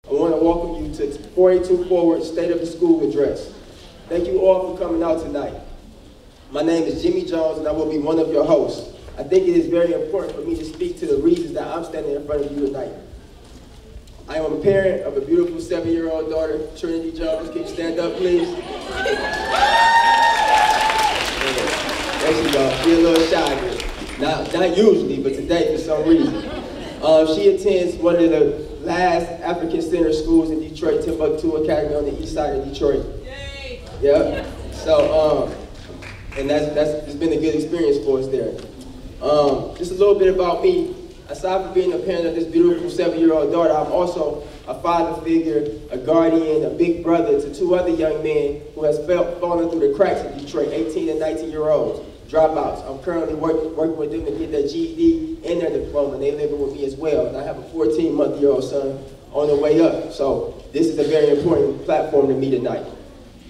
I want to welcome you to 482 Forward State of the School Address. Thank you all for coming out tonight. My name is Jimmy Jones, and I will be one of your hosts. I think it is very important for me to speak to the reasons that I'm standing in front of you tonight. I am a parent of a beautiful 7-year-old daughter, Trinity Jones. Can you stand up, please? There she goes. She's a little shy here. Not usually, but today for some reason. She attends one of the last African Center schools in Detroit, Timbuktu Academy on the east side of Detroit. Yay! Yep. So, and it's been a good experience for us there. Just a little bit about me. Aside from being a parent of this beautiful 7-year-old daughter, I'm also a father figure, a guardian, a big brother to 2 other young men who has fallen through the cracks in Detroit, 18 and 19-year-olds, dropouts. I'm currently working with them to get their GED and their diploma, and they living with me as well. And I have a 14-month-old son on the way up. So this is a very important platform to me tonight.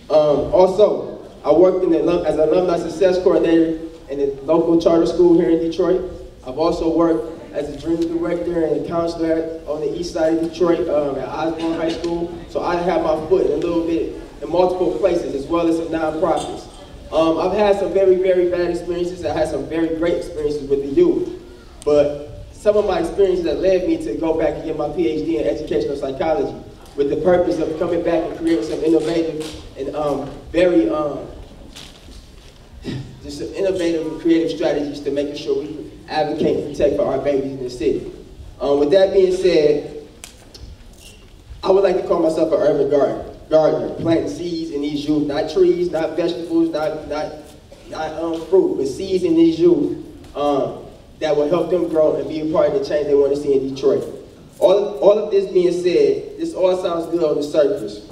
Also, I worked as an alumni success coordinator in the local charter school here in Detroit. I've also worked as a dream director and a counselor on the east side of Detroit at Osborne High School. So I have my foot in a little bit in multiple places as well as some nonprofits. I've had some very, very bad experiences. I had some very great experiences with the youth. But some of my experiences that led me to go back and get my PhD in educational psychology with the purpose of coming back and creating some innovative and just some innovative and creative strategies to making sure we can advocate and protect for our babies in the city. With that being said, I would like to call myself an urban gardener, planting seeds in these youth, not trees, not vegetables, not fruit, but seeds in these youth that will help them grow and be a part of the change they want to see in Detroit. All of this being said, this all sounds good on the surface.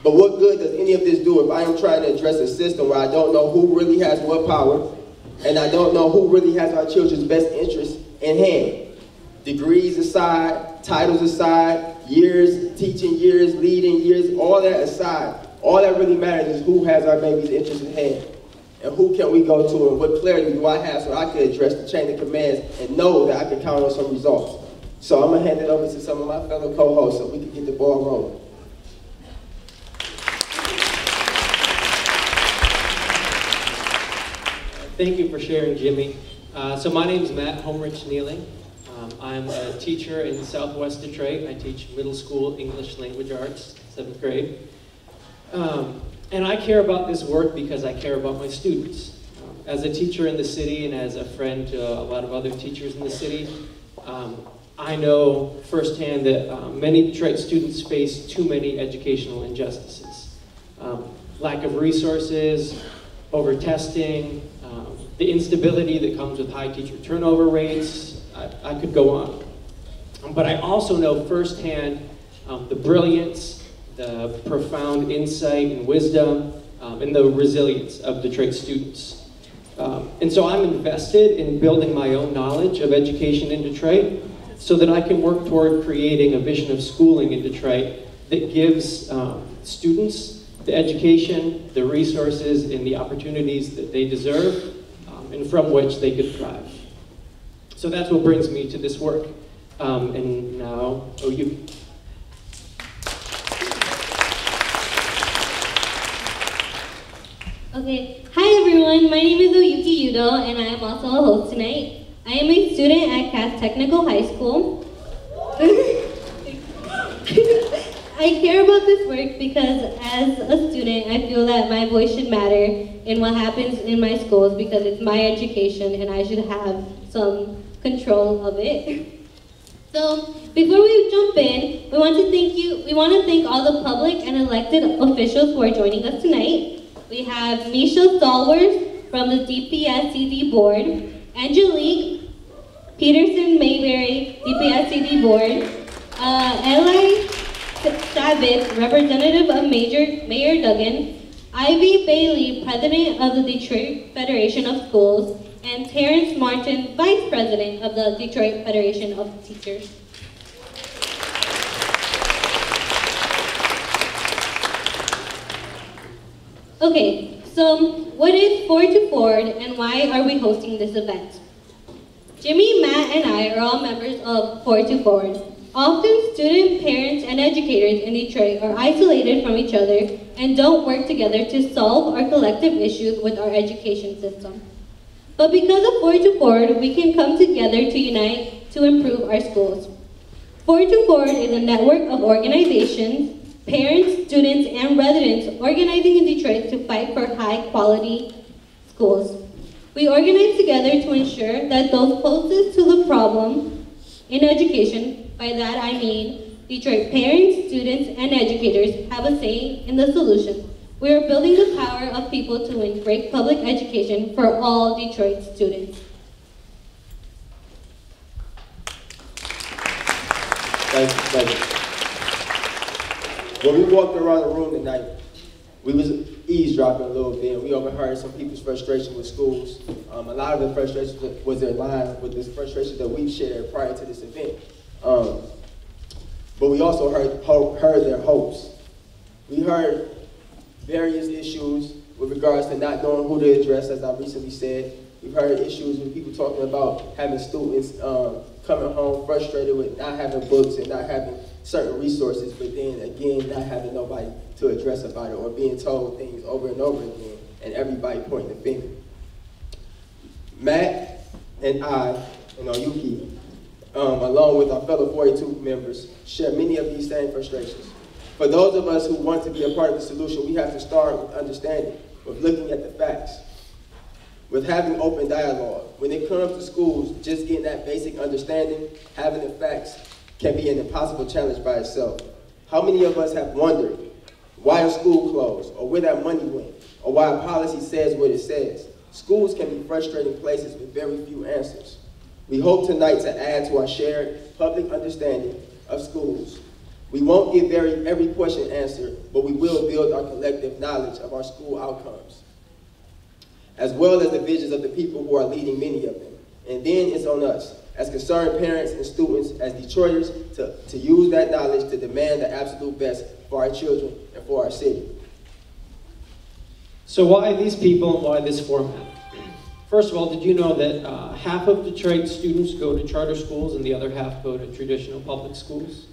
But what good does any of this do if I am trying to address a system where I don't know who really has what power, and I don't know who really has our children's best interests in hand? Degrees aside, titles aside, years, teaching years, leading years, all that aside, all that really matters is who has our baby's interests in hand. And who can we go to, and what clarity do I have so I can address the chain of commands and know that I can count on some results. So I'm gonna hand it over to some of my fellow co-hosts so we can get the ball rolling. Thank you for sharing, Jimmy. So my name is Matt Homerich-Nealing. I'm a teacher in Southwest Detroit. I teach middle school English language arts, 7th grade. And I care about this work because I care about my students. As a teacher in the city and as a friend to a lot of other teachers in the city, I know firsthand that many Detroit students face too many educational injustices. Lack of resources, over-testing, the instability that comes with high teacher turnover rates. I could go on. But I also know firsthand the brilliance, the profound insight and wisdom, and the resilience of Detroit students. And so I'm invested in building my own knowledge of education in Detroit so that I can work toward creating a vision of schooling in Detroit that gives students the education, the resources, and the opportunities that they deserve, and from which they could thrive. So that's what brings me to this work. And now, OU. Okay, hi everyone, my name is Oyuki Yudo, and I am also a host tonight. I am a student at Cass Technical High School. I care about this work because as a student, I feel that my voice should matter in what happens in my schools because it's my education and I should have some control of it. So before we jump in, we want to thank all the public and elected officials who are joining us tonight. We have Misha Stallworth from the DPSCD board, Angelique Peterson Mayberry, DPSCD board, Eli Savitz, representative of Mayor Duggan, Ivy Bailey, president of the Detroit Federation of Schools, and Terrence Martin, vice president of the Detroit Federation of Teachers. Okay, so what is Forward to Forward and why are we hosting this event? Jimmy, Matt, and I are all members of Forward to Forward. Often, students, parents, and educators in Detroit are isolated from each other and don't work together to solve our collective issues with our education system. But because of Forward to Forward, we can come together to unite to improve our schools. Forward to Forward is a network of organizations, parents, students, and residents organizing in Detroit to fight for high-quality schools. We organize together to ensure that those closest to the problem in education, by that I mean Detroit parents, students, and educators, have a say in the solution. We are building the power of people to win great public education for all Detroit students. Thank you. When we walked around the room tonight, we was eavesdropping a little bit, and we overheard some people's frustration with schools. A lot of the frustration was in line with this frustration that we've shared prior to this event. But we also heard their hopes. We heard various issues with regards to not knowing who to address, as I recently said. We've heard issues with people talking about having students coming home frustrated with not having books and not having certain resources, but then again, not having nobody to address about it, or being told things over and over again, and everybody pointing the finger. Matt and I, and Oyuki, along with our fellow 42 members, share many of these same frustrations. For those of us who want to be a part of the solution, we have to start with understanding, with looking at the facts, with having open dialogue. When it comes to schools, just getting that basic understanding, having the facts, can be an impossible challenge by itself. How many of us have wondered why a school closed, or where that money went, or why a policy says what it says? Schools can be frustrating places with very few answers. We hope tonight to add to our shared public understanding of schools. We won't get every question answered, but we will build our collective knowledge of our school outcomes, as well as the visions of the people who are leading many of them. And then it's on us, as concerned parents and students, as Detroiters, to use that knowledge to demand the absolute best for our children and for our city. So why these people and why this format? First of all, did you know that half of Detroit students go to charter schools and the other half go to traditional public schools?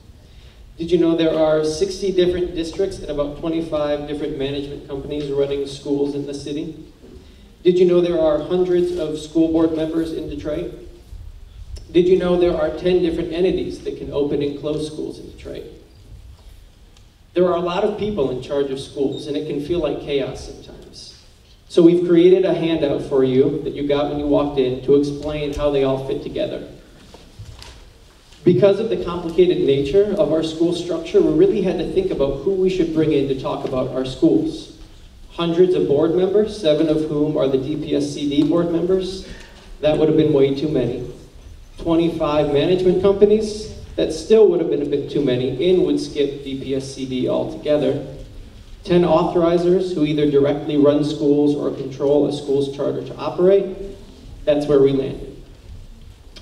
Did you know there are 60 different districts and about 25 different management companies running schools in the city? Did you know there are hundreds of school board members in Detroit? Did you know there are 10 different entities that can open and close schools in Detroit? There are a lot of people in charge of schools, and it can feel like chaos sometimes. So we've created a handout for you that you got when you walked in to explain how they all fit together. Because of the complicated nature of our school structure, we really had to think about who we should bring in to talk about our schools. Hundreds of board members, 7 of whom are the DPSCD board members. That would have been way too many. 25 management companies. That still would have been a bit too many and would skip DPSCD altogether. 10 authorizers who either directly run schools or control a school's charter to operate. That's where we landed.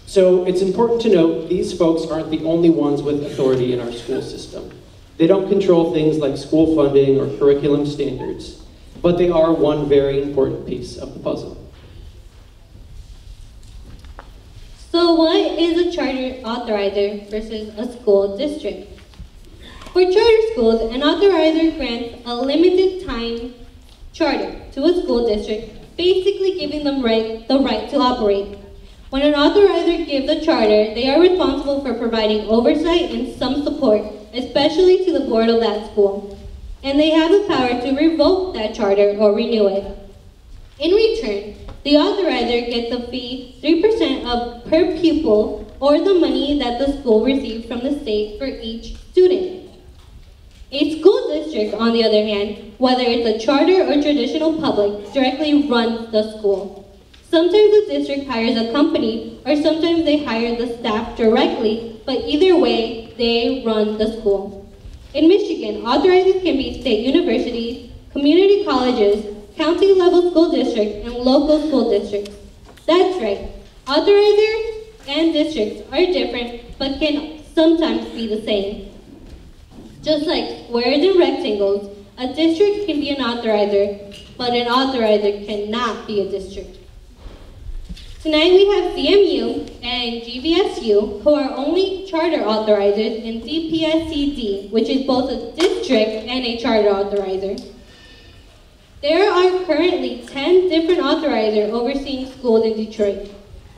So it's important to note these folks aren't the only ones with authority in our school system. They don't control things like school funding or curriculum standards, but they are one very important piece of the puzzle. So what is a charter authorizer versus a school district? For charter schools, an authorizer grants a limited time charter to a school district, basically giving them the right to operate. When an authorizer gives a charter, they are responsible for providing oversight and some support, especially to the board of that school. And they have the power to revoke that charter or renew it. In return, the authorizer gets a fee 3% of per pupil, or the money that the school receives from the state for each student. A school district, on the other hand, whether it's a charter or traditional public, directly runs the school. Sometimes the district hires a company, or sometimes they hire the staff directly, but either way, they run the school. In Michigan, authorizers can be state universities, community colleges, county-level school districts, and local school districts. That's right, authorizers and districts are different, but can sometimes be the same. Just like squares and rectangles, a district can be an authorizer, but an authorizer cannot be a district. Tonight we have CMU and GVSU, who are only charter authorizers in DPSCD, which is both a district and a charter authorizer. There are currently 10 different authorizers overseeing schools in Detroit.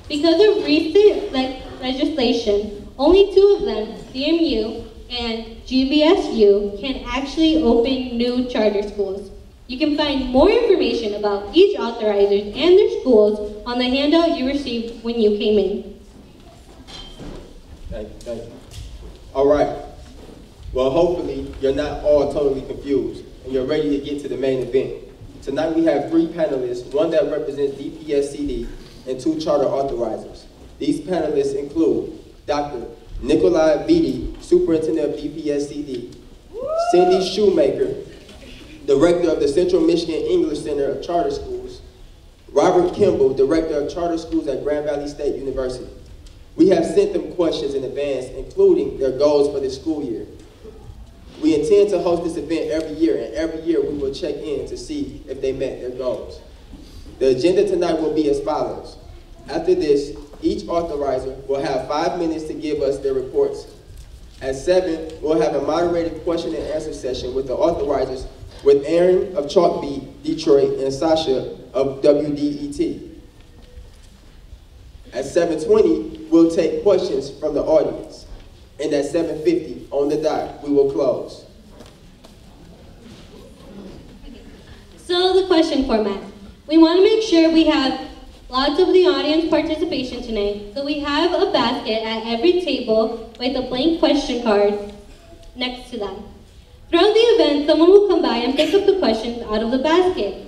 Because of recent legislation, only 2 of them, CMU and GVSU, can actually open new charter schools. You can find more information about each authorizer and their schools on the handout you received when you came in. Thank you. All right. Well, hopefully you're not all totally confused and you're ready to get to the main event. Tonight we have 3 panelists, one that represents DPSCD and 2 charter authorizers. These panelists include Dr. Nikolai Vitti, Superintendent of DPSCD, Cindy Shoemaker, Director of the Central Michigan English Center of Charter Schools, Robert Kimball, Director of Charter Schools at Grand Valley State University. We have sent them questions in advance, including their goals for this school year. We intend to host this event every year, and every year we will check in to see if they met their goals. The agenda tonight will be as follows. After this, each authorizer will have 5 minutes to give us their reports. At 7, we'll have a moderated question and answer session with the authorizers, with Aaron of Chalkbeat, Detroit, and Sasha of WDET. At 7:20, we'll take questions from the audience. And at 7:50, on the dot, we will close. So the question format. We want to make sure we have lots of the audience participation tonight. So we have a basket at every table with a blank question card next to them. Throughout the event, someone will come by and pick up the questions out of the basket.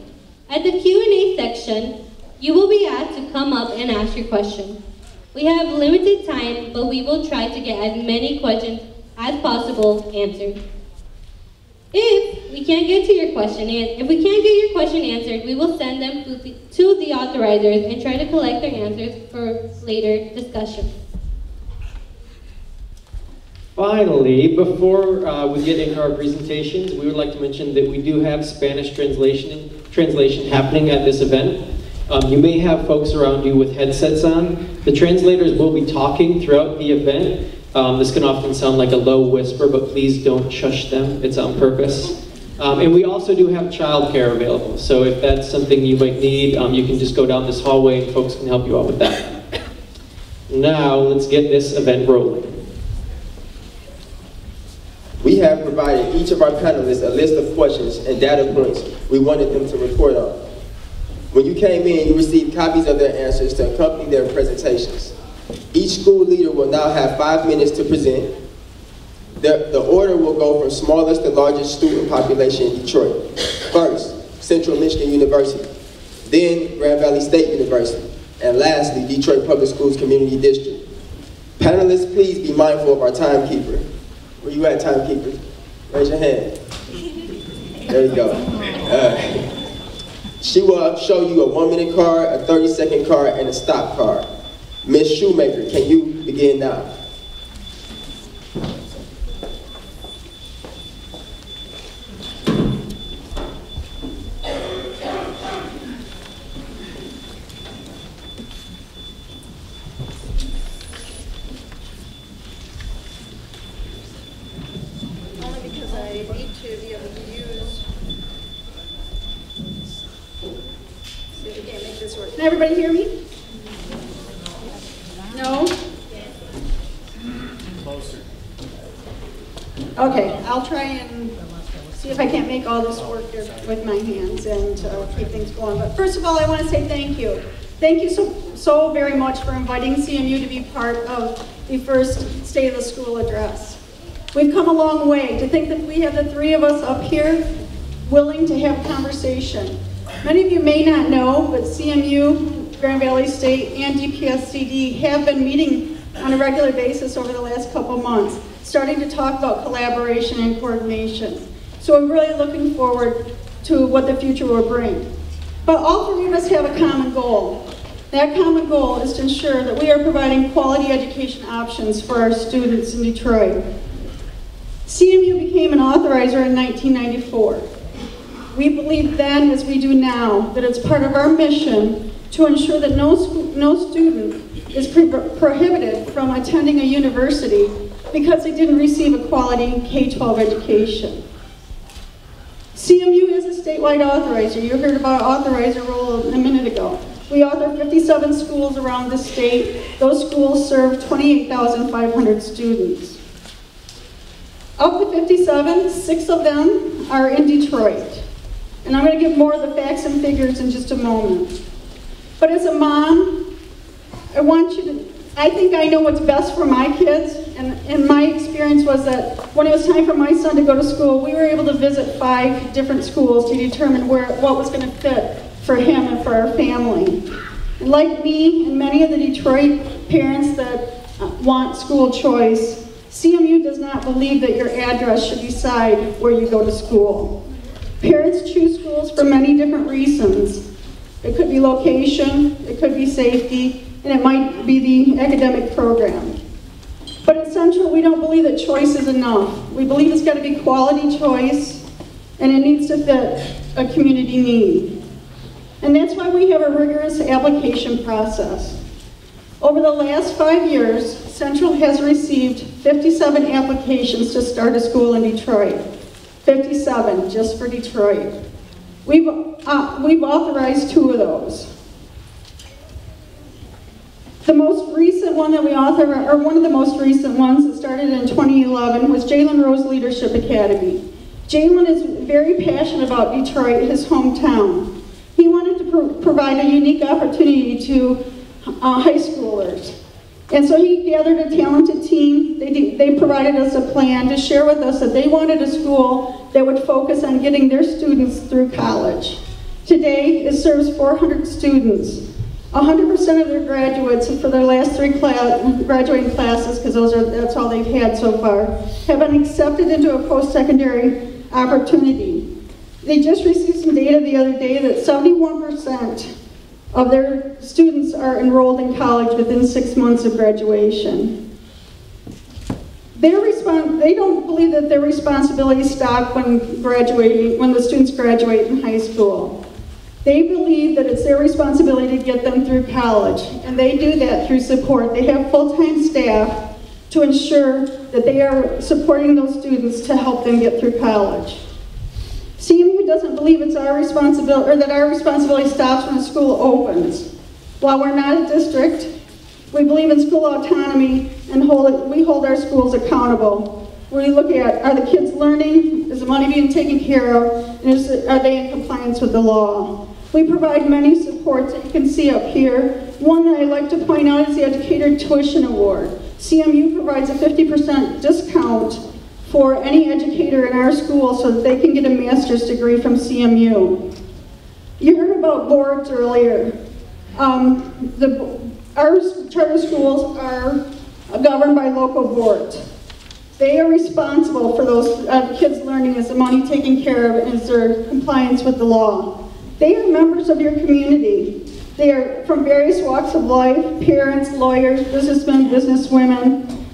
At the Q&A section, you will be asked to come up and ask your question. We have limited time, but we will try to get as many questions as possible answered. If we can't get your question answered, we will send them to the authorizers and try to collect their answers for later discussion. Finally, before we get into our presentations, we would like to mention that we do have Spanish translation happening at this event. You may have folks around you with headsets on. The translators will be talking throughout the event. This can often sound like a low whisper, but please don't shush them. It's on purpose. And we also do have childcare available. So if that's something you might need, you can just go down this hallway and folks can help you out with that. Now, let's get this event rolling. We have provided each of our panelists a list of questions and data points we wanted them to report on. When you came in, you received copies of their answers to accompany their presentations. Each school leader will now have 5 minutes to present. The order will go from smallest to largest student population in Detroit. First, Central Michigan University, then Grand Valley State University, and lastly, Detroit Public Schools Community District. Panelists, please be mindful of our timekeeper. Where you at, timekeeper? Raise your hand. There you go. She will show you a 1-minute card, a 30-second card, and a stop card. Ms. Shoemaker, can you begin now? Only because I need to be able to use. See if we can't make this work. Can everybody hear me? No? Closer. Okay, I'll try and see if I can't make all this work here with my hands and keep things going. But first of all, I want to say thank you. Thank you so very much for inviting CMU to be part of the first State of the School address. We've come a long way. To think that we have the 3 of us up here willing to have a conversation. Many of you may not know, but CMU, Grand Valley State, and DPSCD have been meeting on a regular basis over the last couple months, starting to talk about collaboration and coordination. So I'm really looking forward to what the future will bring. But all 3 of us have a common goal. That common goal is to ensure that we are providing quality education options for our students in Detroit. CMU became an authorizer in 1994. We believe then, as we do now, that it's part of our mission to ensure that no student is prohibited from attending a university because they didn't receive a quality K-12 education. CMU is a statewide authorizer. You heard about authorizer role a minute ago. We author 57 schools around the state. Those schools serve 28,500 students. Of the 57, 6 of them are in Detroit. And I'm going to give more of the facts and figures in just a moment. But as a mom, I think I know what's best for my kids. And my experience was that when it was time for my son to go to school, we were able to visit 5 different schools to determine what was going to fit for him and for our family. And like me and many of the Detroit parents that want school choice, CMU does not believe that your address should decide where you go to school. Parents choose schools for many different reasons. It could be location, it could be safety, and it might be the academic program. But at Central, we don't believe that choice is enough. We believe it's got to be quality choice, and it needs to fit a community need. And that's why we have a rigorous application process. Over the last 5 years, Central has received 57 applications to start a school in Detroit. 57, just for Detroit. We've authorized 2 of those. The most recent one that we authorized, or one of the most recent ones that started in 2011, was Jalen Rose Leadership Academy. Jalen is very passionate about Detroit, his hometown. He wanted to provide a unique opportunity to high schoolers. And so he gathered a talented team. They provided us a plan to share with us that they wanted a school that would focus on getting their students through college. Today, it serves 400 students. 100% of their graduates for their last 3 graduating classes, because that's all they've had so far, have been accepted into a post-secondary opportunity. They just received some data the other day that 71% of their students are enrolled in college within 6 months of graduation. They don't believe that their responsibilities stop when the students graduate in high school. They believe that it's their responsibility to get them through college, and they do that through support. They have full-time staff to ensure that they are supporting those students to help them get through college. CMU doesn't believe it's our responsibility, or that our responsibility stops when a school opens. While we're not a district, we believe in school autonomy and we hold our schools accountable. We look at, are the kids learning? Is the money being taken care of? And are they in compliance with the law? We provide many supports that you can see up here. One that I like to point out is the Educator Tuition Award. CMU provides a 50% discount for any educator in our school so that they can get a master's degree from CMU. You heard about boards earlier. Our charter schools are governed by local boards. They are responsible for those kids learning, is the money taken care of, and is their compliance with the law. They are members of your community. They are from various walks of life, parents, lawyers, businessmen, businesswomen,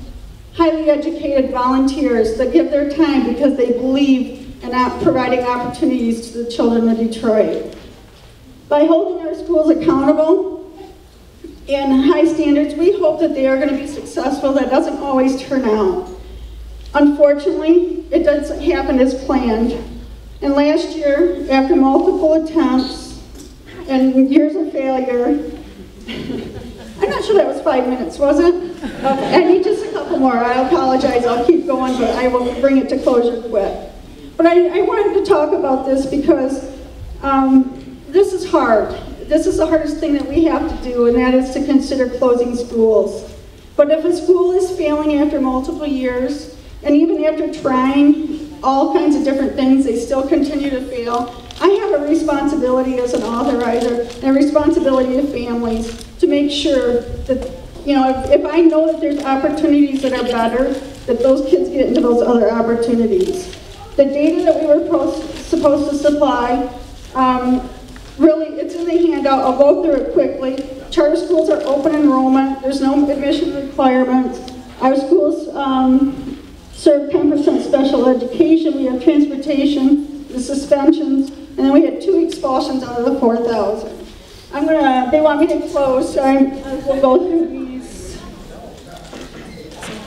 highly educated volunteers that give their time because they believe in providing opportunities to the children of Detroit. By holding our schools accountable and high standards, we hope that they are going to be successful. That doesn't always turn out. Unfortunately, it doesn't happen as planned. And last year, after multiple attempts and years of failure, I'm not sure that was 5 minutes, was it? Okay, I need just a couple more. I apologize, I'll keep going, but I will bring it to closure quick. But I wanted to talk about this because this is hard. This is the hardest thing that we have to do, and that is to consider closing schools. But if a school is failing after multiple years, and even after trying all kinds of different things, they still continue to fail, I have a responsibility as an authorizer and a responsibility to families to make sure that, if I know that there's opportunities that are better, that those kids get into those other opportunities. The data that we were supposed to supply, really, it's in the handout. I'll go through it quickly. Charter schools are open enrollment. There's no admission requirements. Our schools serve 10% special education. We have transportation, the suspensions, and then we had 2 expulsions out of the 4,000. They want me to close, so we'll go through these.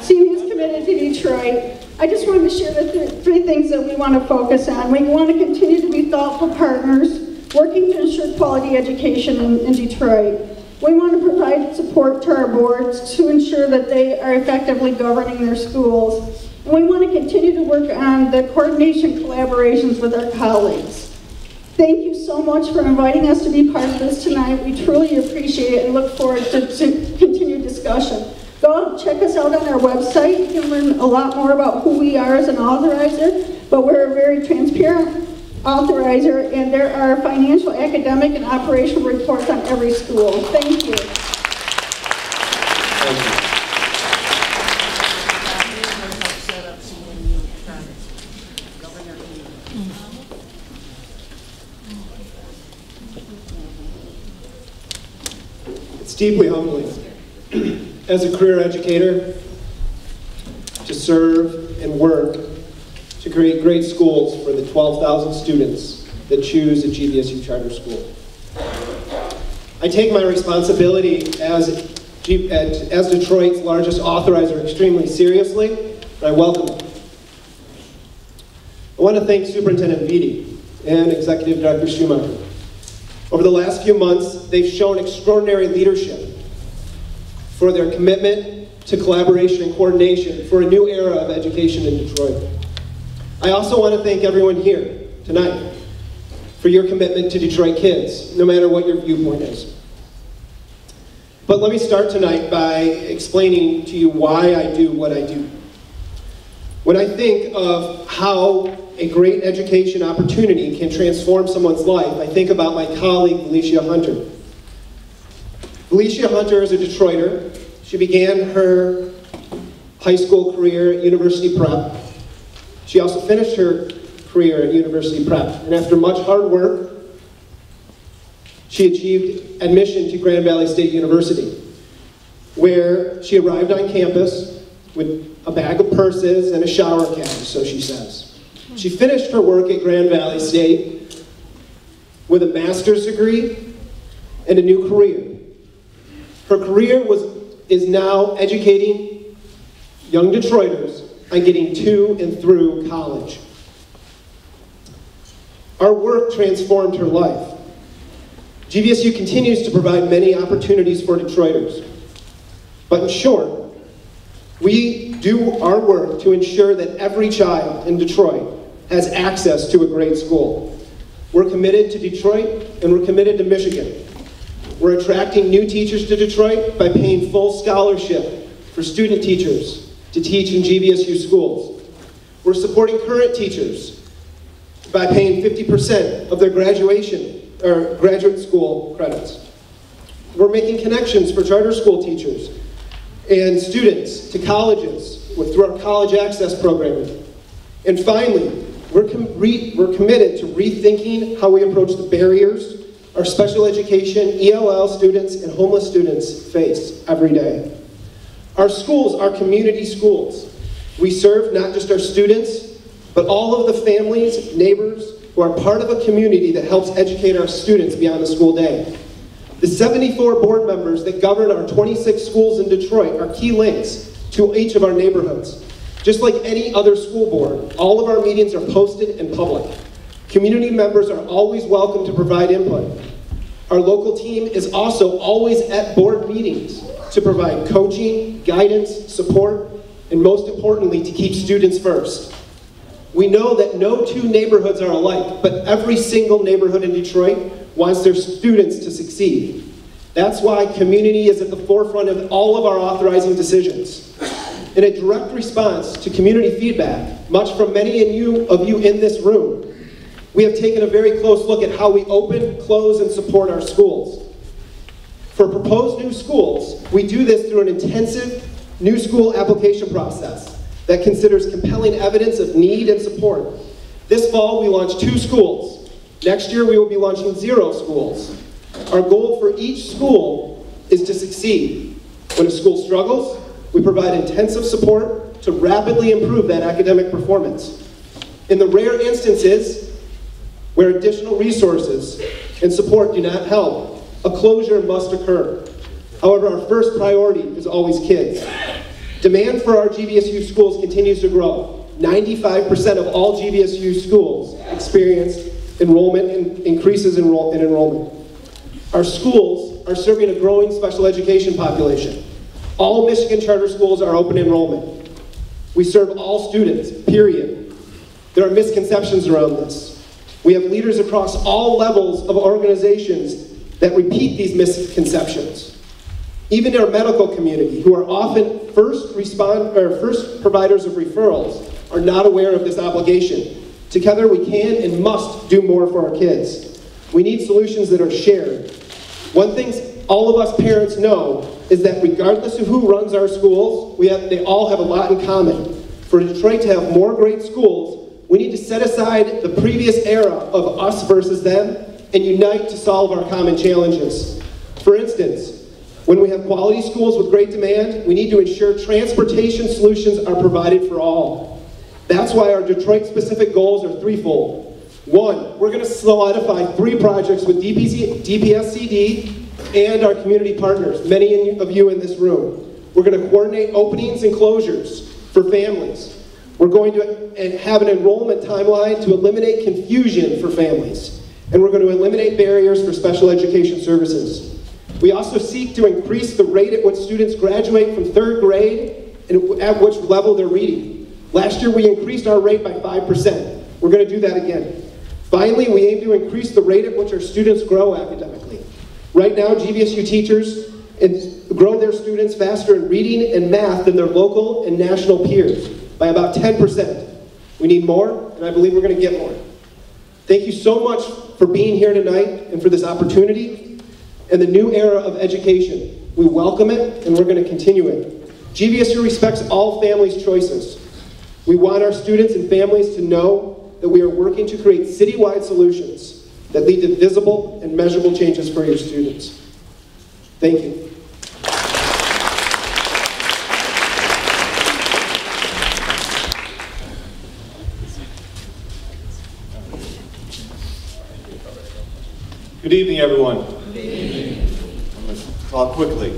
CMU is committed to Detroit. I just wanted to share the three things that we want to focus on. We want to continue to be thoughtful partners, working to ensure quality education in Detroit. We want to provide support to our boards to ensure that they are effectively governing their schools. And we want to continue to work on the coordination collaborations with our colleagues. Thank you so much for inviting us to be part of this tonight. We truly appreciate it and look forward to continued discussion. Go check us out on our website. You can learn a lot more about who we are as an authorizer, but we're a very transparent authorizer, and there are financial, academic, and operational reports on every school. Thank you. Thank you. It's deeply humbling as a career educator to serve and work to create great schools for the 12,000 students that choose a GVSU charter school. I take my responsibility as Detroit's largest authorizer extremely seriously, and I welcome it. I want to thank Superintendent Vitti and Executive Director Schumacher. Over the last few months, they've shown extraordinary leadership for their commitment to collaboration and coordination for a new era of education in Detroit. I also want to thank everyone here tonight for your commitment to Detroit kids, no matter what your viewpoint is. But let me start tonight by explaining to you why I do what I do. When I think of how a great education opportunity can transform someone's life, I think about my colleague, Felicia Hunter. Felicia Hunter is a Detroiter. She began her high school career at University Prep. She also finished her career at University Prep, and after much hard work, she achieved admission to Grand Valley State University, where she arrived on campus with a bag of purses and a shower cap, so she says. She finished her work at Grand Valley State with a master's degree and a new career. Her career is now educating young Detroiters on getting to and through college. Our work transformed her life. GVSU continues to provide many opportunities for Detroiters. But in short, we do our work to ensure that every child in Detroit has access to a great school. We're committed to Detroit, and we're committed to Michigan. We're attracting new teachers to Detroit by paying full scholarship for student teachers to teach in GVSU schools. We're supporting current teachers by paying 50% of their graduation or graduate school credits. We're making connections for charter school teachers and students to colleges through our college access programming. And finally, we're committed to rethinking how we approach the barriers our special education, ELL students, and homeless students face every day. Our schools are community schools. We serve not just our students, but all of the families, neighbors, who are part of a community that helps educate our students beyond the school day. The 74 board members that govern our 26 schools in Detroit are key links to each of our neighborhoods. Just like any other school board, all of our meetings are posted and public. Community members are always welcome to provide input. Our local team is also always at board meetings to provide coaching, guidance, support, and most importantly, to keep students first. We know that no two neighborhoods are alike, but every single neighborhood in Detroit wants their students to succeed. That's why community is at the forefront of all of our authorizing decisions. In a direct response to community feedback, much from many of you in this room, we have taken a very close look at how we open, close, and support our schools. For proposed new schools, we do this through an intensive new school application process that considers compelling evidence of need and support. This fall, we launched 2 schools. Next year, we will be launching 0 schools. Our goal for each school is to succeed. When a school struggles, we provide intensive support to rapidly improve that academic performance. In the rare instances where additional resources and support do not help, a closure must occur. However, our first priority is always kids. Demand for our GVSU schools continues to grow. 95% of all GVSU schools experience enrollment and increases in enrollment. Our schools are serving a growing special education population. All Michigan charter schools are open enrollment. We serve all students, period. There are misconceptions around this. We have leaders across all levels of organizations that repeat these misconceptions. Even our medical community, who are often first providers of referrals, are not aware of this obligation. Together we can and must do more for our kids. We need solutions that are shared. One thing all of us parents know is that regardless of who runs our schools, they all have a lot in common. For Detroit to have more great schools, we need to set aside the previous era of us versus them and unite to solve our common challenges. For instance, when we have quality schools with great demand, we need to ensure transportation solutions are provided for all. That's why our Detroit-specific goals are threefold. One, we're going to solidify 3 projects with DPSCD and our community partners, many of you in this room. We're going to coordinate openings and closures for families. We're going to have an enrollment timeline to eliminate confusion for families. And we're going to eliminate barriers for special education services. We also seek to increase the rate at which students graduate from 3rd grade and at which level they're reading. Last year we increased our rate by 5%. We're going to do that again. Finally, we aim to increase the rate at which our students grow academically. Right now, GVSU teachers grow their students faster in reading and math than their local and national peers by about 10%. We need more, and I believe we're going to get more. Thank you so much for being here tonight and for this opportunity and the new era of education. We welcome it, and we're going to continue it. GVSU respects all families' choices. We want our students and families to know that we are working to create citywide solutions that lead to visible and measurable changes for your students. Thank you. Good evening, everyone. Good evening. I'm going to talk quickly.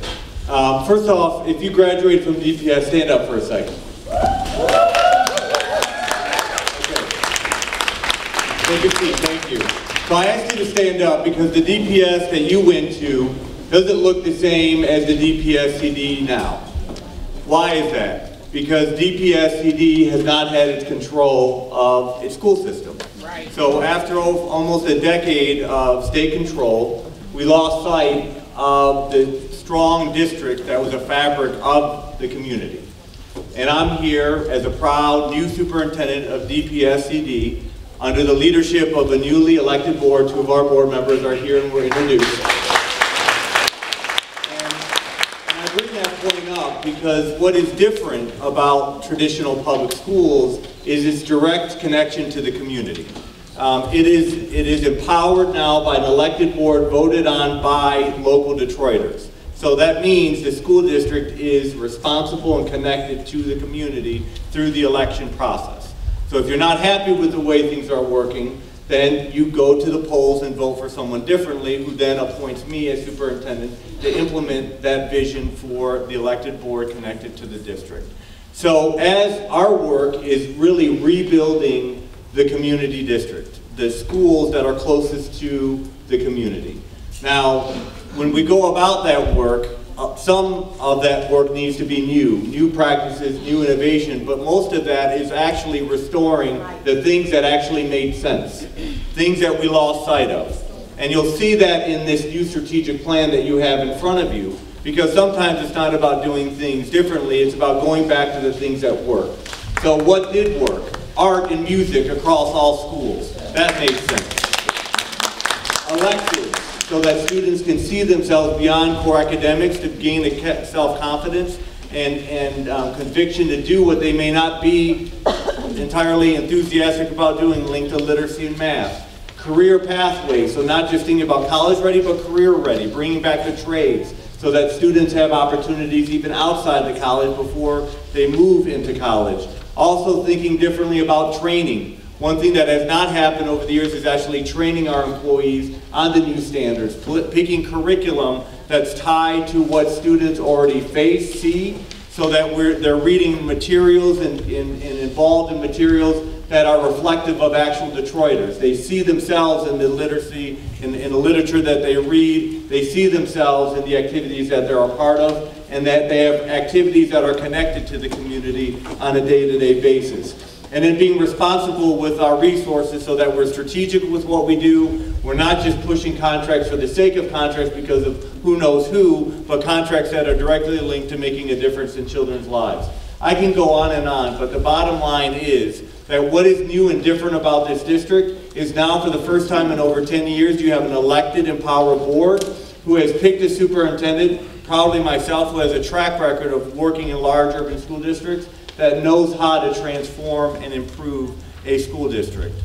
First off, if you graduated from DPS, stand up for a second. Take a seat, thank you. So I asked you to stand up because the DPS that you went to doesn't look the same as the DPS-CD now. Why is that? Because DPS-CD has not had its control of its school system. Right. So after almost a decade of state control, we lost sight of the strong district that was a fabric of the community. And I'm here as a proud new superintendent of DPS-CD under the leadership of a newly elected board. 2 of our board members are here and were introduced. And I bring that point up because what is different about traditional public schools is its direct connection to the community. It is empowered now by an elected board voted on by local Detroiters. So that means the school district is responsible and connected to the community through the election process. So if you're not happy with the way things are working, then you go to the polls and vote for someone differently, who then appoints me as superintendent to implement that vision for the elected board connected to the district. So as our work is really rebuilding the community district, the schools that are closest to the community. Now, when we go about that work, some of that work needs to be new practices, new innovation, but most of that is actually restoring the things that actually made sense, things that we lost sight of. And you'll see that in this new strategic plan that you have in front of you, because sometimes it's not about doing things differently, it's about going back to the things that work. So what did work? Art and music across all schools. That made sense. Electives, so that students can see themselves beyond core academics to gain the self-confidence and conviction to do what they may not be entirely enthusiastic about doing, linked to literacy and math. Career pathways, so not just thinking about college ready, but career ready, bringing back the trades so that students have opportunities even outside the college before they move into college. Also thinking differently about training. One thing that has not happened over the years is actually training our employees on the new standards, picking curriculum that's tied to what students already see, so that they're reading materials and involved in materials that are reflective of actual Detroiters. They see themselves in the literacy, in the literature that they read. They see themselves in the activities that they're a part of, and that they have activities that are connected to the community on a day-to-day basis. And then being responsible with our resources so that we're strategic with what we do. We're not just pushing contracts for the sake of contracts because of who knows who, but contracts that are directly linked to making a difference in children's lives. I can go on and on, but the bottom line is that what is new and different about this district is now, for the first time in over 10 years, you have an elected, empowered board who has picked a superintendent, probably myself, who has a track record of working in large urban school districts, that knows how to transform and improve a school district.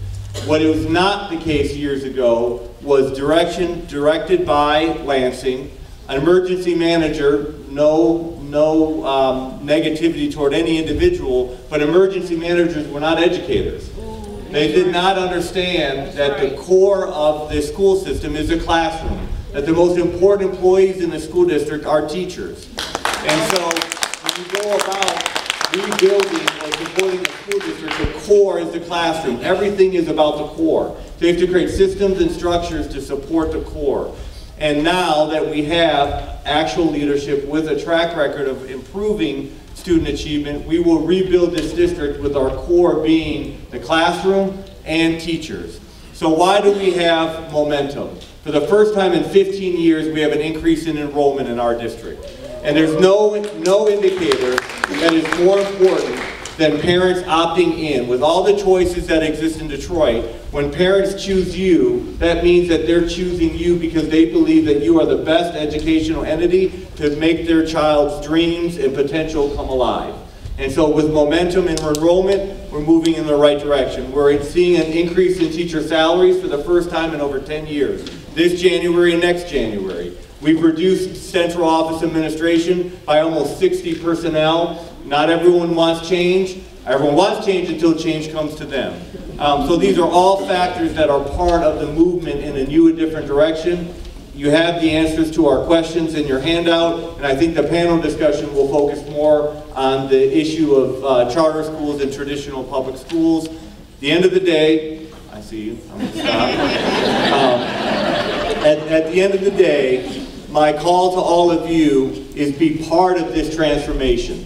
What was not the case years ago was directed by Lansing, an emergency manager, no negativity toward any individual, but emergency managers were not educators. They did not understand that the core of the school system is the classroom, that the most important employees in the school district are teachers. And so when you go about rebuilding or supporting a school district, the core is the classroom. Everything is about the core. So you have to create systems and structures to support the core. And now that we have actual leadership with a track record of improving student achievement, we will rebuild this district with our core being the classroom and teachers. So why do we have momentum? For the first time in 15 years, we have an increase in enrollment in our district. And there's no indicator that is more important than parents opting in. With all the choices that exist in Detroit, when parents choose you, that means that they're choosing you because they believe that you are the best educational entity to make their child's dreams and potential come alive. And so with momentum and enrollment, we're moving in the right direction. We're seeing an increase in teacher salaries for the first time in over 10 years. This January and next January. We've reduced central office administration by almost 60 personnel. Not everyone wants change. Everyone wants change until change comes to them. So these are all factors that are part of the movement in a new and different direction. You have the answers to our questions in your handout, and I think the panel discussion will focus more on the issue of charter schools and traditional public schools. At the end of the day, I see you, I'm going to stop. At the end of the day, my call to all of you is be part of this transformation.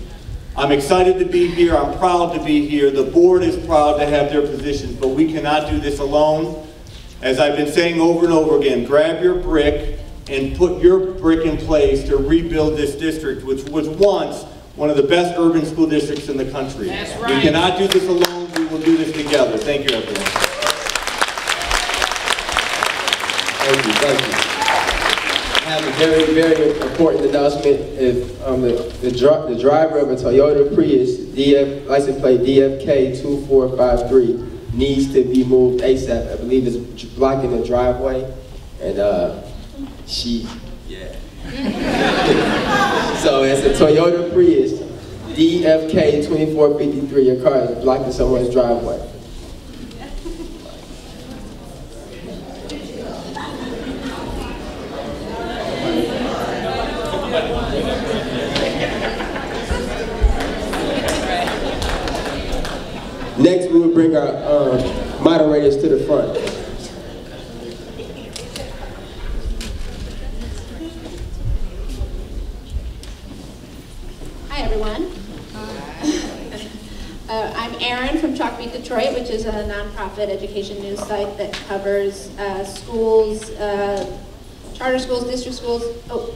I'm excited to be here, I'm proud to be here, the board is proud to have their positions, but we cannot do this alone. As I've been saying over and over again, grab your brick and put your brick in place to rebuild this district, which was once one of the best urban school districts in the country. That's right. We cannot do this alone, we will do this together. Thank you, everyone. Thank you. I have a very, very important announcement. If the driver of a Toyota Prius, license plate DFK 2453, needs to be moved ASAP. I believe it's blocking the driveway, and So it's a Toyota Prius DFK 2453. Your car is blocking someone's driveway. Next, we will bring our moderators to the front. Hi, everyone. I'm Erin from Chalkbeat Detroit, which is a nonprofit education news site that covers schools, charter schools, district schools. Oh,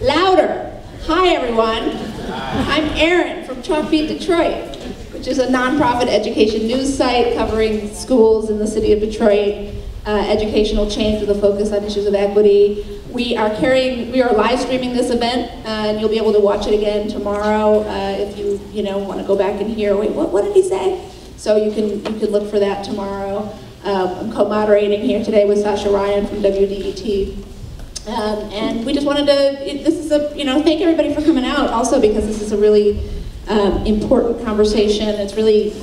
louder. Hi, everyone. I'm Erin from Chalkbeat Detroit, which is a nonprofit education news site covering schools in the city of Detroit, educational change with a focus on issues of equity. We are live streaming this event, and you'll be able to watch it again tomorrow if you want to go back and hear. Wait, what did he say? So you can look for that tomorrow. I'm co-moderating here today with Sasha Ryan from WDET. And we just wanted to, thank everybody for coming out also, because this is a really important conversation. It's really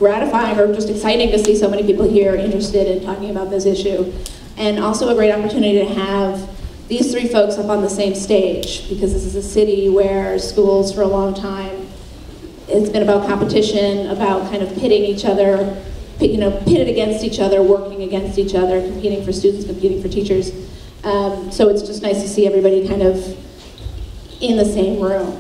gratifying or just exciting to see so many people here interested in talking about this issue. And also a great opportunity to have these three folks up on the same stage, because this is a city where schools for a long time, it's been about competition, about kind of pitting each other, pitted against each other, working against each other, competing for students, competing for teachers. So it's just nice to see everybody kind of in the same room.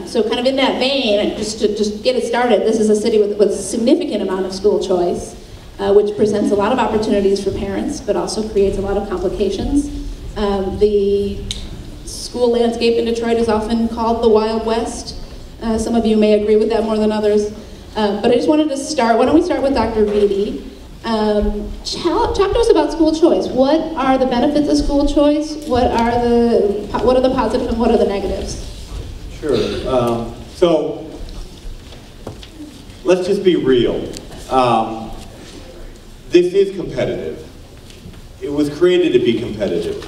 So kind of in that vein, just to get it started, this is a city with a significant amount of school choice, which presents a lot of opportunities for parents, but also creates a lot of complications. The school landscape in Detroit is often called the Wild West. Some of you may agree with that more than others. But I just wanted to start, why don't we start with Dr. Beatty. Talk to us about school choice. What are the benefits of school choice? What are the positives and what are the negatives? Sure. So let's just be real. This is competitive. It was created to be competitive.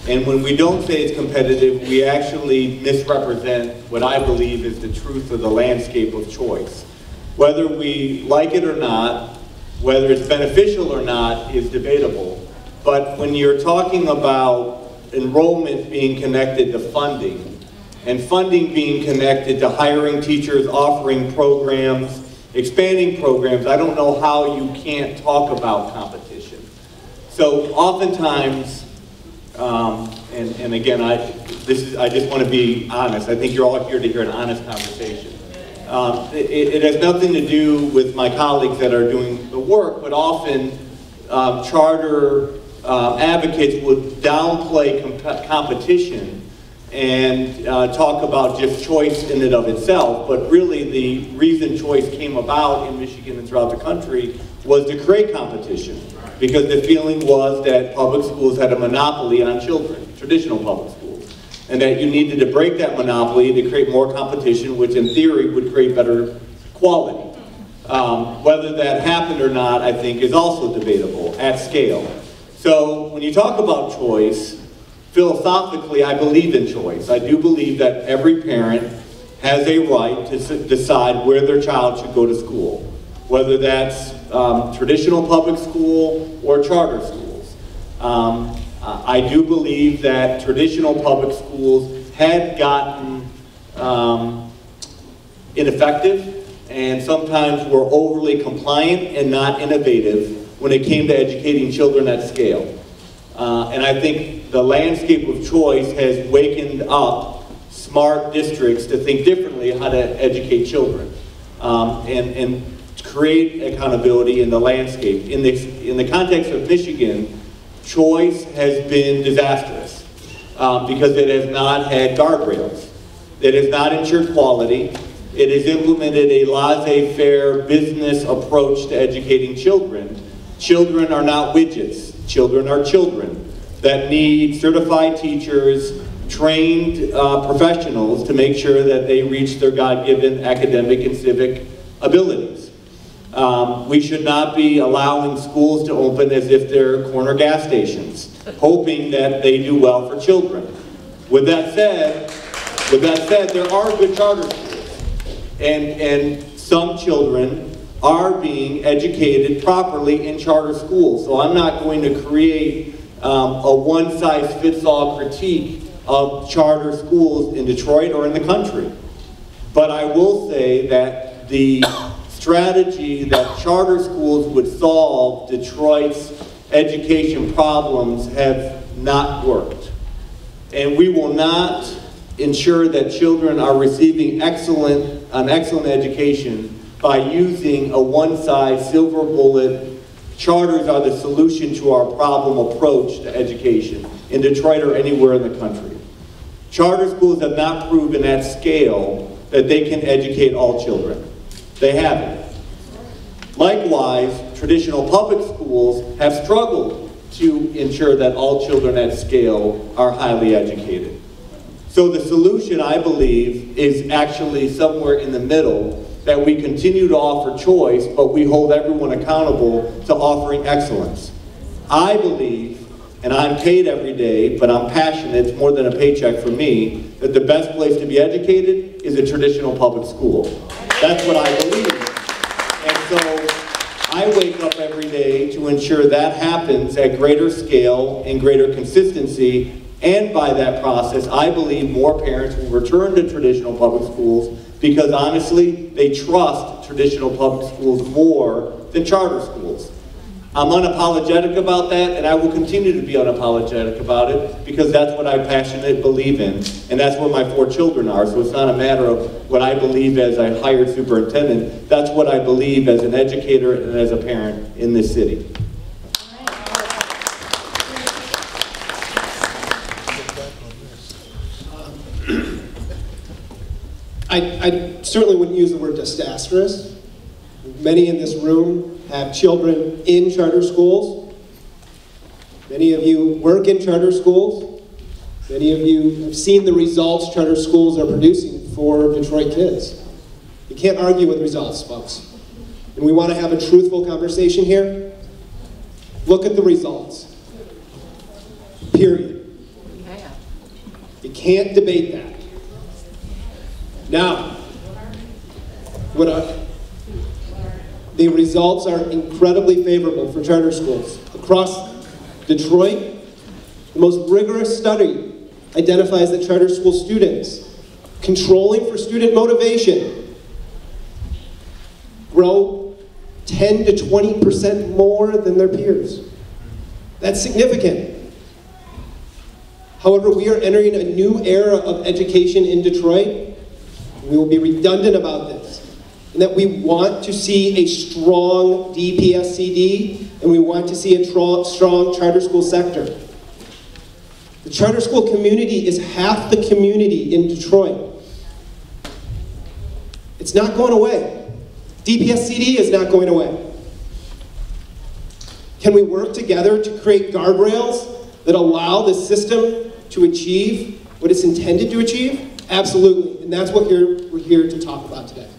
And when we don't say it's competitive, we actually misrepresent what I believe is the truth of the landscape of choice. Whether we like it or not, whether it's beneficial or not, is debatable. But when you're talking about enrollment being connected to funding, and funding being connected to hiring teachers, offering programs, expanding programs, I don't know how you can't talk about competition. So oftentimes, and again, I just want to be honest. I think you're all here to hear an honest conversation. It has nothing to do with my colleagues that are doing the work, but often charter advocates would downplay competition and talk about just choice in and of itself. But really, the reason choice came about in Michigan and throughout the country was to create competition, because the feeling was that public schools had a monopoly on children, traditional public schools, and that you needed to break that monopoly to create more competition, which in theory would create better quality. Whether that happened or not, I think, is also debatable at scale. So when you talk about choice, philosophically, I believe in choice. I do believe that every parent has a right to decide where their child should go to school, whether that's traditional public school or charter schools. I do believe that traditional public schools had gotten ineffective and sometimes were overly compliant and not innovative when it came to educating children at scale. And I think the landscape of choice has wakened up smart districts to think differently how to educate children and create accountability in the landscape. In the context of Michigan, choice has been disastrous because it has not had guardrails. It has not ensured quality. It has implemented a laissez-faire business approach to educating children. Children are not widgets. Children are children that need certified teachers, trained professionals to make sure that they reach their God-given academic and civic abilities. We should not be allowing schools to open as if they're corner gas stations, hoping that they do well for children. With that said, there are good charter schools, and some children are being educated properly in charter schools. So I'm not going to create a one-size-fits-all critique of charter schools in Detroit or in the country. But I will say that the strategy that charter schools would solve Detroit's education problems have not worked. And we will not ensure that children are receiving an excellent education by using a one-size silver bullet, charters are the solution to our problem approach to education in Detroit or anywhere in the country. Charter schools have not proven at scale that they can educate all children. They haven't. Likewise, traditional public schools have struggled to ensure that all children at scale are highly educated. So the solution, I believe, is actually somewhere in the middle, that we continue to offer choice, but we hold everyone accountable to offering excellence. I believe, and I'm paid every day, but I'm passionate, it's more than a paycheck for me, that the best place to be educated is a traditional public school. That's what I believe. And so I wake up every day to ensure that happens at greater scale and greater consistency, and by that process, I believe more parents will return to traditional public schools because honestly, they trust traditional public schools more than charter schools. I'm unapologetic about that, and I will continue to be unapologetic about it because that's what I passionately believe in, and that's where my 4 children are. So it's not a matter of what I believe as a hired superintendent. That's what I believe as an educator and as a parent in this city. I certainly wouldn't use the word disastrous. Many in this room have children in charter schools. Many of you work in charter schools. Many of you have seen the results charter schools are producing for Detroit kids. You can't argue with results, folks. And we want to have a truthful conversation here. Look at the results. Period. You can't debate that. Now, the results are incredibly favorable for charter schools. Across Detroit, the most rigorous study identifies that charter school students, controlling for student motivation, grow 10 to 20% more than their peers. That's significant. However, we are entering a new era of education in Detroit. We will be redundant about this, and that we want to see a strong DPSCD, and we want to see a strong charter school sector. The charter school community is half the community in Detroit. It's not going away. DPSCD is not going away. Can we work together to create guardrails that allow the system to achieve what it's intended to achieve? Absolutely, and that's what we're here to talk about today.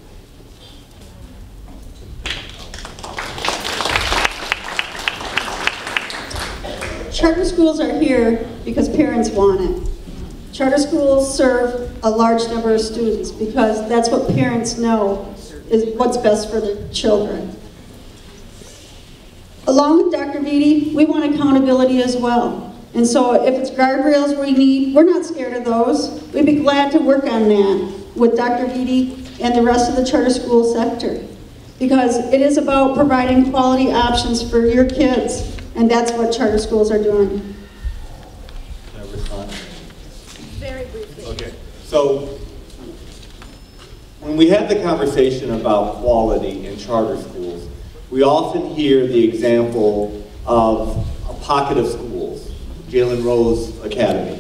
Charter schools are here because parents want it. Charter schools serve a large number of students because that's what parents know is what's best for their children. Along with Dr. Vitti, we want accountability as well. And so if it's guardrails we need, we're not scared of those. We'd be glad to work on that with Dr. Vitti and the rest of the charter school sector. Because it is about providing quality options for your kids, and that's what charter schools are doing. Can I respond? Very briefly. Okay, so when we have the conversation about quality in charter schools, we often hear the example of a pocket of schools, Jalen Academy.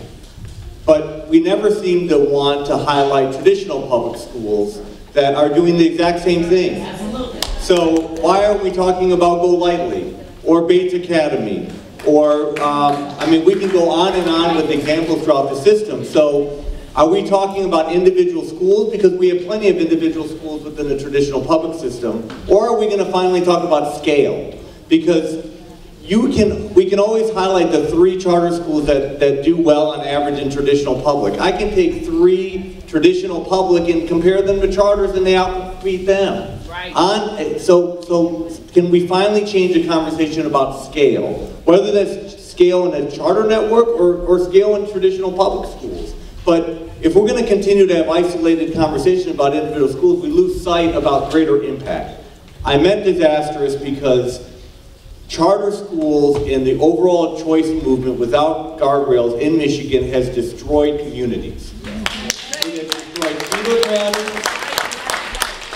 But we never seem to want to highlight traditional public schools that are doing the exact same thing. Absolutely. So why aren't we talking about Go Lightly or Bates Academy? Or, I mean, we can go on and on with examples throughout the system. So are we talking about individual schools? Because we have plenty of individual schools within the traditional public system. Or are we going to finally talk about scale? Because we can always highlight the 3 charter schools that do well on average in traditional public. I can take 3 traditional public and compare them to charters and they outcompete them. Right. So can we finally change the conversation about scale? Whether that's scale in a charter network or scale in traditional public schools. But if we're going to continue to have isolated conversation about individual schools, we lose sight about greater impact. I meant disastrous because charter schools and the overall choice movement without guardrails in Michigan has destroyed communities. It has destroyed feeder patterns,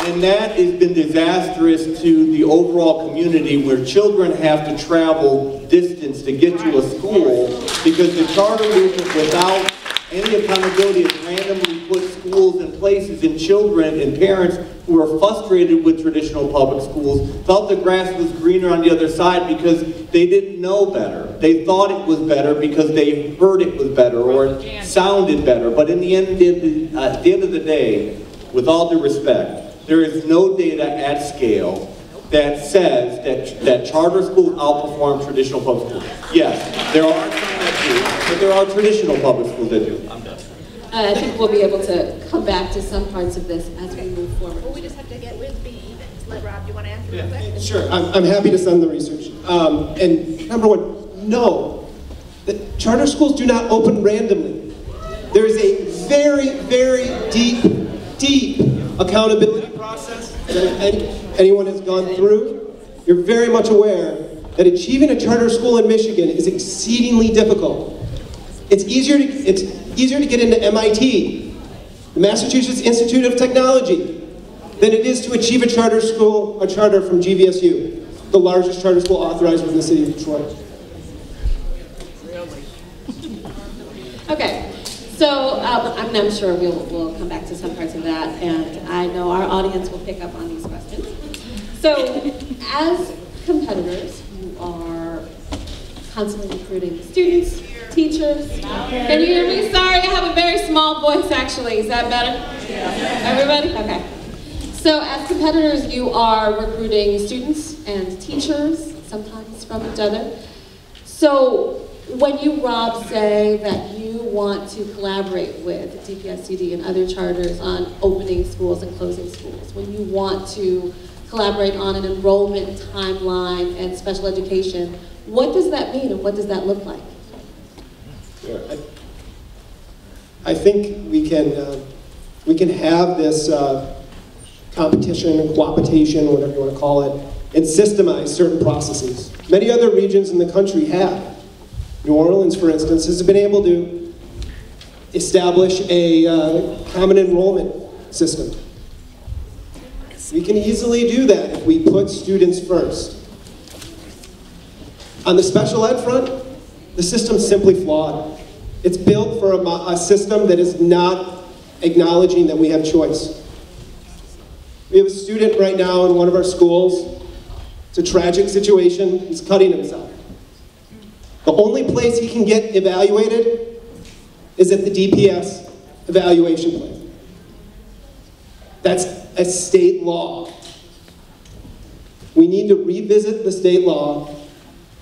and that has been disastrous to the overall community where children have to travel distance to get to a school because the charter movement without any accountability has randomly put schools in places and children and parents who are frustrated with traditional public schools felt the grass was greener on the other side because they didn't know better. They thought it was better because they heard it was better or it sounded better. But in the end, at the end of the day, with all due respect, there is no data at scale that says that charter schools outperform traditional public schools. Yes, there are some that do, but there are traditional public schools that do. I'm done. I think we'll be able to come back to some parts of this as we move forward. Well, we just have to get with the even. let Rob, do you want to answer real quick? Sure, I'm happy to send the research. And number one, no, the charter schools do not open randomly. There is a very, very deep accountability process that anyone has gone through. You're very much aware that achieving a charter school in Michigan is exceedingly difficult. It's easier to get into MIT, the Massachusetts Institute of Technology, than it is to achieve a charter from GVSU, the largest charter school authorized within the city of Detroit. Okay, so I'm sure we'll come back to some parts of that, and I know our audience will pick up on these questions. So, as competitors, you are constantly recruiting students, teachers. Can you hear me? Sorry, I have a very small voice actually. Is that better? Everybody? Okay. So as competitors, you are recruiting students and teachers, sometimes from each other. So when you, Rob, say that you want to collaborate with DPSCD and other charters on opening schools and closing schools, when you want to collaborate on an enrollment timeline and special education, what does that mean and what does that look like? I think we can have this competition and cooptation, whatever you want to call it, and systemize certain processes. Many other regions in the country have. New Orleans, for instance, has been able to establish a common enrollment system. We can easily do that if we put students first. On the special ed front, the system's simply flawed. It's built for a system that is not acknowledging that we have choice. We have a student right now in one of our schools. It's a tragic situation. He's cutting himself. The only place he can get evaluated is at the DPS evaluation plan. That's a state law. We need to revisit the state law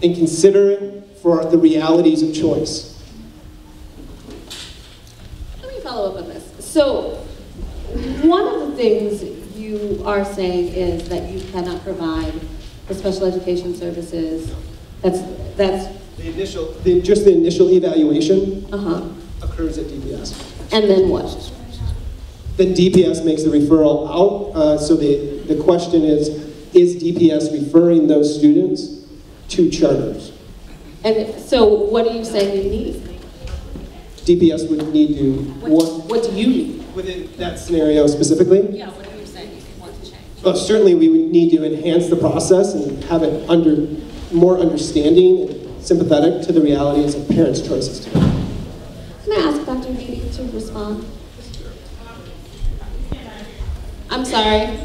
and consider it for the realities of choice. Let me follow up on this. So, one of the things you are saying is that you cannot provide the special education services. That's the initial evaluation occurs at DPS. And then what? Then DPS makes the referral out. So the question is DPS referring those students to charters? And so what are you saying you need? DPS would need to... What do you need? Within that scenario specifically? Yeah, what are you saying you want to change? Well, certainly we would need to enhance the process and have it more understanding and sympathetic to the realities of parents' choices today. Can I ask Dr. Beatty to respond? I'm sorry.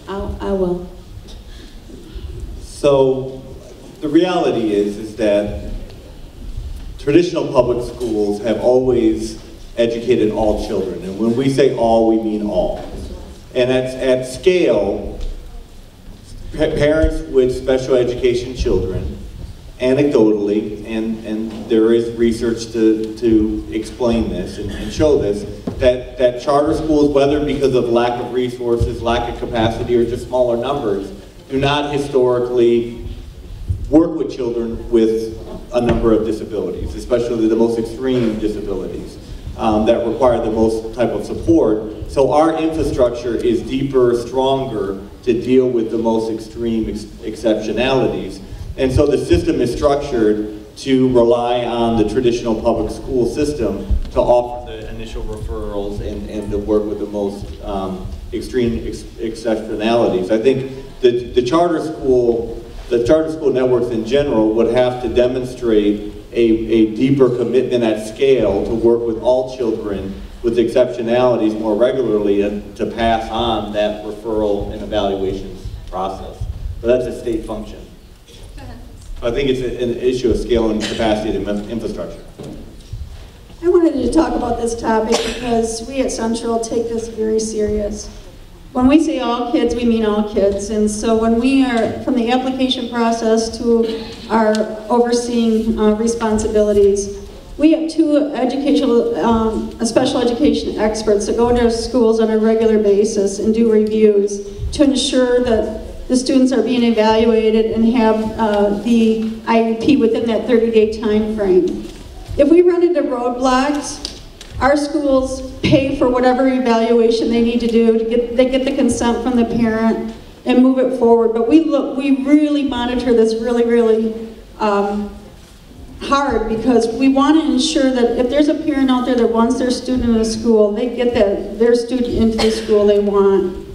I will. So the reality is that traditional public schools have always educated all children. And when we say all, we mean all. And at scale, parents with special education children, anecdotally, and there is research to explain this and show this, that charter schools, whether because of lack of resources, lack of capacity, or just smaller numbers, do not historically work with children with a number of disabilities, especially the most extreme disabilities that require the most type of support. So our infrastructure is deeper, stronger to deal with the most extreme exceptionalities. And so the system is structured to rely on the traditional public school system to offer the initial referrals and to work with the most extreme exceptionalities. I think the charter school networks in general would have to demonstrate a deeper commitment at scale to work with all children with exceptionalities more regularly and to pass on that referral and evaluations process. But that's a state function. I think it's an issue of scale and capacity and infrastructure. I wanted to talk about this topic because we at Central take this very serious. When we say all kids, we mean all kids. And so when we are, from the application process to our overseeing responsibilities, We have two special education experts that go into schools on a regular basis and do reviews to ensure that the students are being evaluated and have the IEP within that 30-day time frame. If we run into roadblocks, our schools pay for whatever evaluation they need to do. They get the consent from the parent and move it forward. But we really monitor this really hard, because we want to ensure that if there's a parent out there that wants their student in a school, they get their student into the school they want.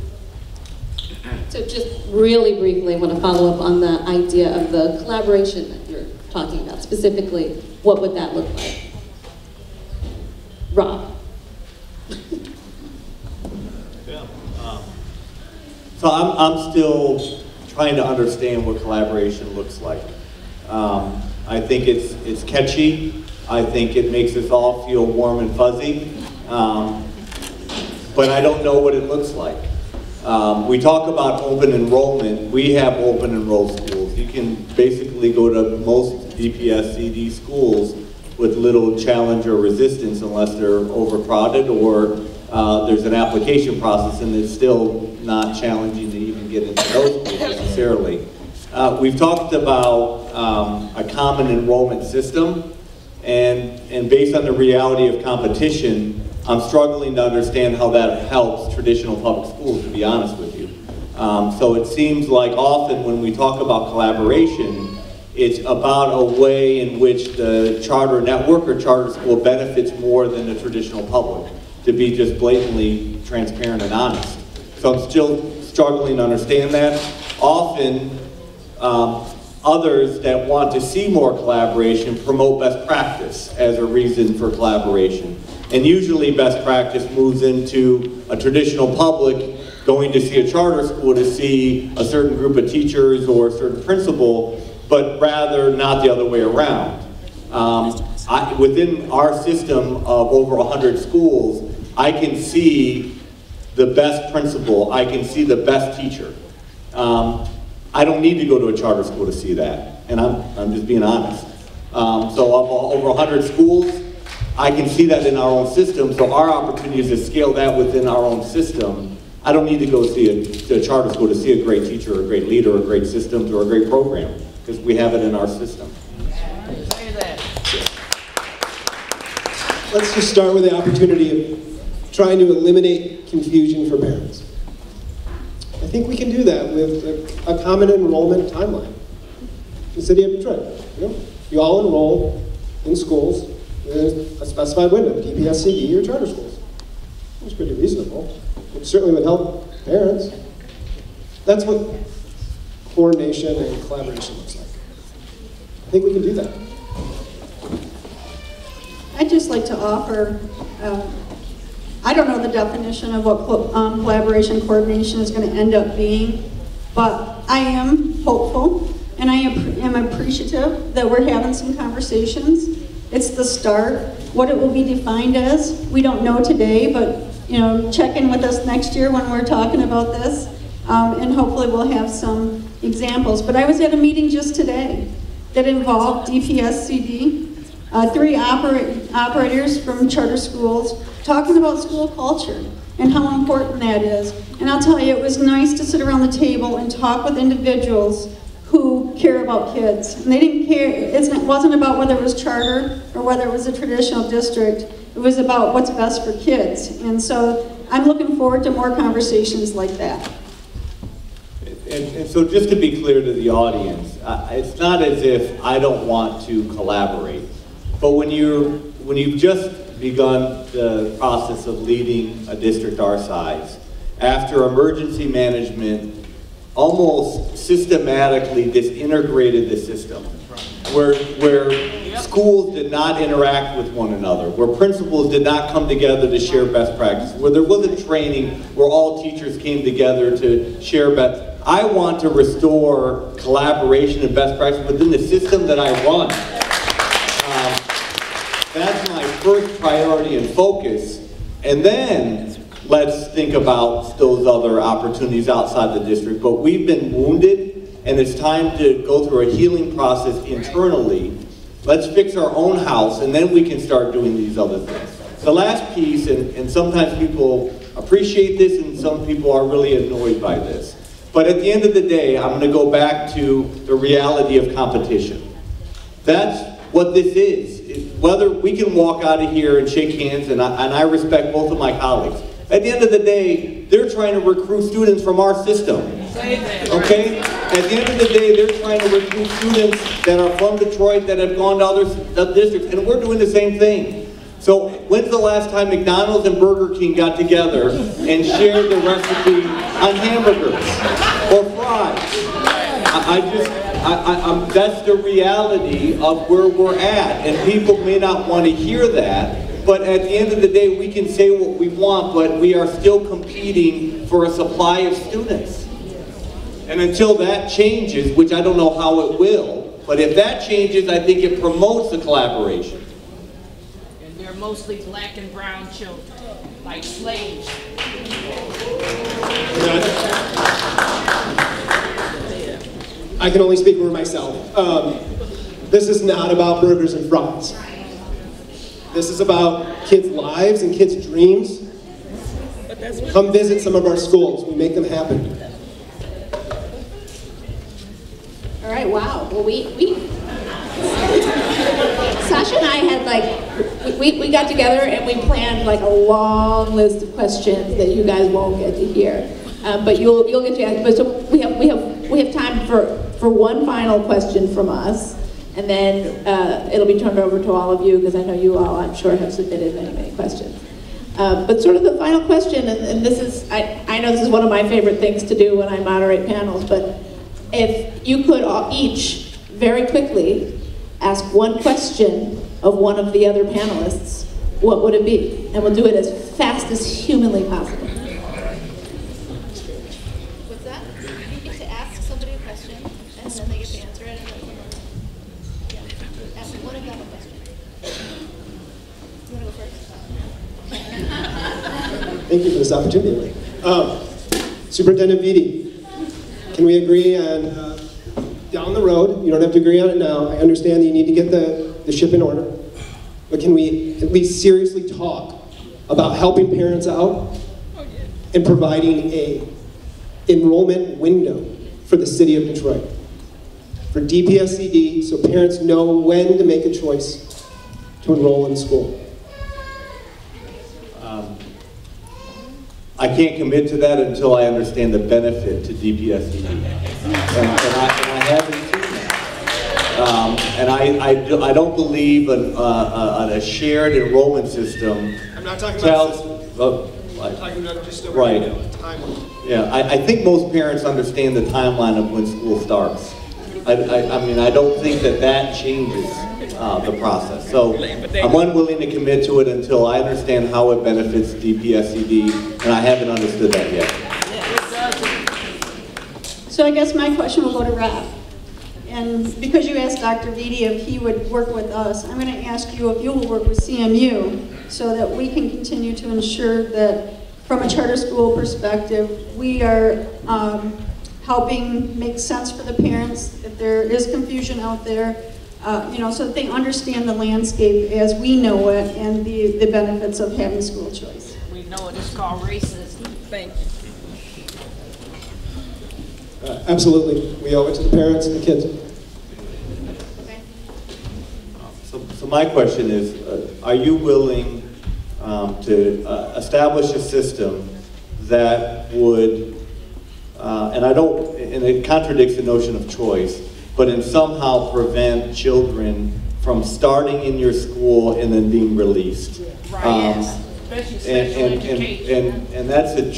So just really briefly, I want to follow up on the idea of the collaboration that you're talking about. Specifically, what would that look like? Rob. Yeah. So I'm still trying to understand what collaboration looks like. I think it's catchy. I think it makes us all feel warm and fuzzy. But I don't know what it looks like. We talk about open enrollment. We have open enrolled schools. You can basically go to most DPS-CD schools with little challenge or resistance unless they're overcrowded or there's an application process, and it's still not challenging to even get into those schools necessarily. We've talked about a common enrollment system, and based on the reality of competition, I'm struggling to understand how that helps traditional public schools, to be honest with you. So it seems like often when we talk about collaboration, it's about a way in which the charter network or charter school benefits more than the traditional public, to be just blatantly transparent and honest. So I'm still struggling to understand that. Often, others that want to see more collaboration promote best practice as a reason for collaboration. And usually best practice moves into a traditional public going to see a charter school to see a certain group of teachers or a certain principal, but rather not the other way around. Within our system of over 100 schools, I can see the best principal, I can see the best teacher. I don't need to go to a charter school to see that, and I'm just being honest. So of over 100 schools, I can see that in our own system, so our opportunity is to scale that within our own system. I don't need to go see a charter school to see a great teacher, or a great leader, or great systems, or a great program, because we have it in our system. Let's just start with the opportunity of trying to eliminate confusion for parents. I think we can do that with a common enrollment timeline. The city of Detroit, you all enroll in schools within a specified window, DPS-CD or charter schools. It's pretty reasonable. It certainly would help parents. That's what coordination and collaboration looks like. I think we can do that. I'd just like to offer, I don't know the definition of what collaboration coordination is going to end up being, but I am hopeful and I am appreciative that we're having some conversations. It's the start. What it will be defined as, we don't know today, but check in with us next year when we're talking about this, and hopefully we'll have some examples. But I was at a meeting just today that involved DPS-CD, 3 operators from charter schools talking about school culture and how important that is. And I'll tell you, it was nice to sit around the table and talk with individuals who care about kids. And they didn't care, it wasn't about whether it was charter or whether it was a traditional district. It was about what's best for kids. And so I'm looking forward to more conversations like that. And so just to be clear to the audience, it's not as if I don't want to collaborate, but when you've just begun the process of leading a district our size, after emergency management almost systematically disintegrated the system, where schools did not interact with one another, where principals did not come together to share best practices, where there wasn't training, where all teachers came together to share best. I want to restore collaboration and best practice within the system that I run. That's my first priority and focus. And then let's think about those other opportunities outside the district. But we've been wounded, and it's time to go through a healing process internally Let's fix our own house, and then we can start doing these other things. The last piece, and sometimes people appreciate this, and some people are really annoyed by this. But at the end of the day, I'm going to go back to the reality of competition. That's what this is. Whether we can walk out of here and shake hands, and I respect both of my colleagues. At the end of the day, they're trying to recruit students from our system. Okay? At the end of the day, they're trying to recruit students that are from Detroit that have gone to other districts, and we're doing the same thing. So when's the last time McDonald's and Burger King got together and shared the recipe on hamburgers or fries? That's the reality of where we're at, and people may not want to hear that. But at the end of the day, we can say what we want, but we are still competing for a supply of students. And until that changes, which I don't know how it will, but if that changes, I think it promotes the collaboration. And they're mostly black and brown children, like slaves. I can only speak for myself. This is not about burgers and fries. This is about kids' lives and kids' dreams. Come visit some of our schools. We make them happen. All right, wow. Well, Sasha and I had we got together and we planned like a long list of questions that you guys won't get to hear, but you'll get to ask. But so we have time for one final question from us, and then it'll be turned over to all of you because I know you all, I'm sure, have submitted many questions. But sort of the final question, and this is, I know this is one of my favorite things to do when I moderate panels, but if you could each very quickly ask one question of one of the other panelists, what would it be? And we'll do it as fast as humanly possible. What's that? You get to ask somebody a question, and then they get to answer it. Ask one of them a question. You want to go first? Thank you for this opportunity. Superintendent Vitti, can we agree on down the road, you don't have to agree on it now, I understand that you need to get the ship in order, but can we at least seriously talk about helping parents out and providing a enrollment window for the city of Detroit, for DPSCD, so parents know when to make a choice to enroll in school? I can't commit to that until I understand the benefit to DPSCD. And I haven't seen that. And I don't believe a shared enrollment system. I'm not talking about I'm talking about just a right. timeline. Yeah, I think most parents understand the timeline of when school starts. I mean, I don't think that changes the process. So I'm unwilling to commit to it until I understand how it benefits DPSCD, and I haven't understood that yet. So I guess my question will go to Rob. And because you asked Dr. Vitti if he would work with us, I'm going to ask you if you will work with CMU so that we can continue to ensure that from a charter school perspective, we are helping make sense for the parents if there is confusion out there, so that they understand the landscape as we know it and the benefits of having school choice. We know it is called racism. Thank you. Absolutely. We owe it to the parents and the kids. So my question is, are you willing to establish a system that would, and it contradicts the notion of choice, but in somehow prevent children from starting in your school and then being released? And that's a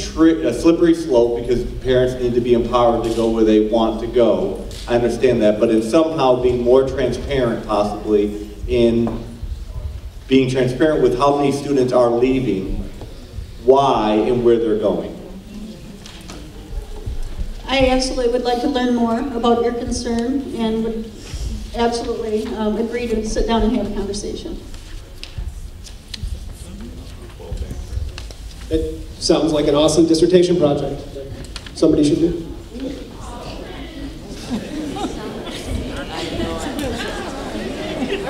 slippery slope because parents need to be empowered to go where they want to go. I understand that, but in somehow being more transparent possibly in being transparent with how many students are leaving, why, and where they're going. I absolutely would like to learn more about your concern and would absolutely agree to sit down and have a conversation. It sounds like an awesome dissertation project that somebody should do.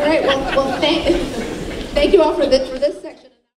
All right, well thank you all for this section.